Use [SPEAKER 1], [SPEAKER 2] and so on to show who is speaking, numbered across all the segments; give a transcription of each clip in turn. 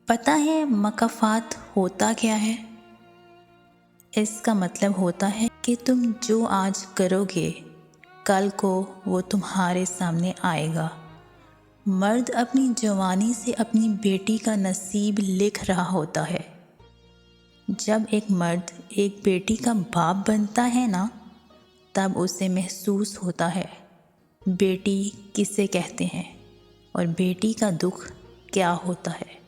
[SPEAKER 1] پتہ ہے مکافات ہوتا کیا ہے؟ اس کا مطلب ہوتا ہے کہ تم جو آج کرو گے کل کو وہ تمہارے سامنے آئے گا۔ مرد اپنی جوانی سے اپنی بیٹی کا نصیب لکھ رہا ہوتا ہے۔ جب ایک مرد ایک بیٹی کا باپ بنتا ہے نا، تب اسے محسوس ہوتا ہے بیٹی کسے کہتے ہیں اور بیٹی کا دکھ کیا ہوتا ہے۔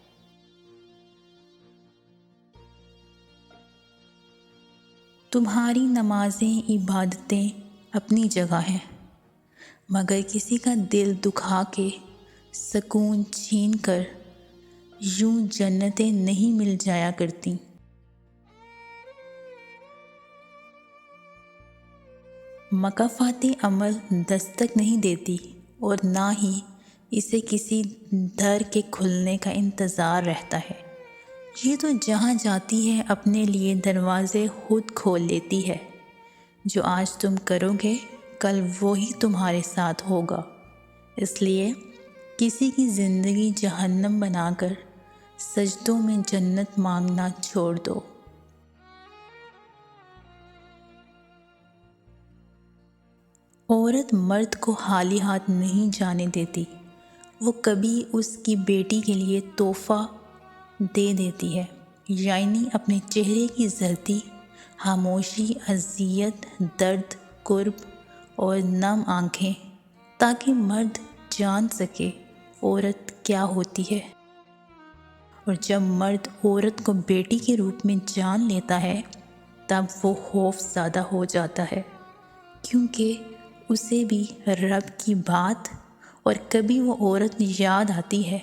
[SPEAKER 1] تمہاری نمازیں عبادتیں اپنی جگہ ہیں، مگر کسی کا دل دکھا کے سکون چھین کر یوں جنتیں نہیں مل جایا کرتی۔ مکافات عمل دستک نہیں دیتی اور نہ ہی اسے کسی در کے کھلنے کا انتظار رہتا ہے۔ یہ تو جہاں جاتی ہے اپنے لیے دروازے خود کھول لیتی ہے۔ جو آج تم کرو گے کل وہی تمہارے ساتھ ہوگا۔ اس لیے کسی کی زندگی جہنم بنا کر سجدوں میں جنت مانگنا چھوڑ دو۔ عورت مرد کو خالی ہاتھ نہیں جانے دیتی، وہ کبھی اس کی بیٹی کے لیے تحفہ دے دیتی ہے، یعنی اپنے چہرے کی زردی، خاموشی، اذیت، درد، قرب اور نم آنکھیں، تاکہ مرد جان سکے عورت کیا ہوتی ہے۔ اور جب مرد عورت کو بیٹی کے روپ میں جان لیتا ہے تب وہ خوف زدہ ہو جاتا ہے، کیونکہ اسے بھی رب کی بات اور کبھی وہ عورت یاد آتی ہے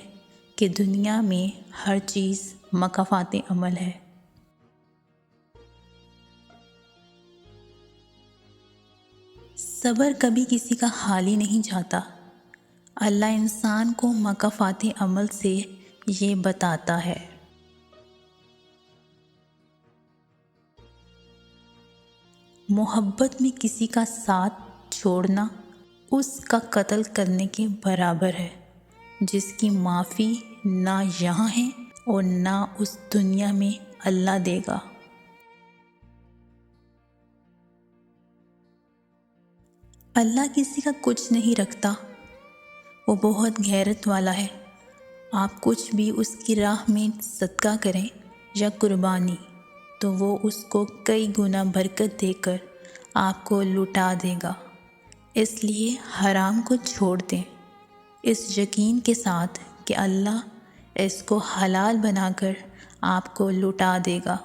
[SPEAKER 1] کہ دنیا میں ہر چیز مکافات عمل ہے۔ صبر کبھی کسی کا خالی نہیں جاتا۔ اللہ انسان کو مکافات عمل سے یہ بتاتا ہے۔ محبت میں کسی کا ساتھ چھوڑنا اس کا قتل کرنے کے برابر ہے، جس کی معافی نہ یہاں ہے اور نہ اس دنیا میں اللہ دے گا۔ اللہ کسی کا کچھ نہیں رکھتا، وہ بہت غیرت والا ہے۔ آپ کچھ بھی اس کی راہ میں صدقہ کریں یا قربانی تو وہ اس کو کئی گنا برکت دے کر آپ کو لوٹا دے گا۔ اس لیے حرام کو چھوڑ دیں، اس یقین کے ساتھ کہ اللہ اس کو حلال بنا کر آپ کو لوٹا دے گا۔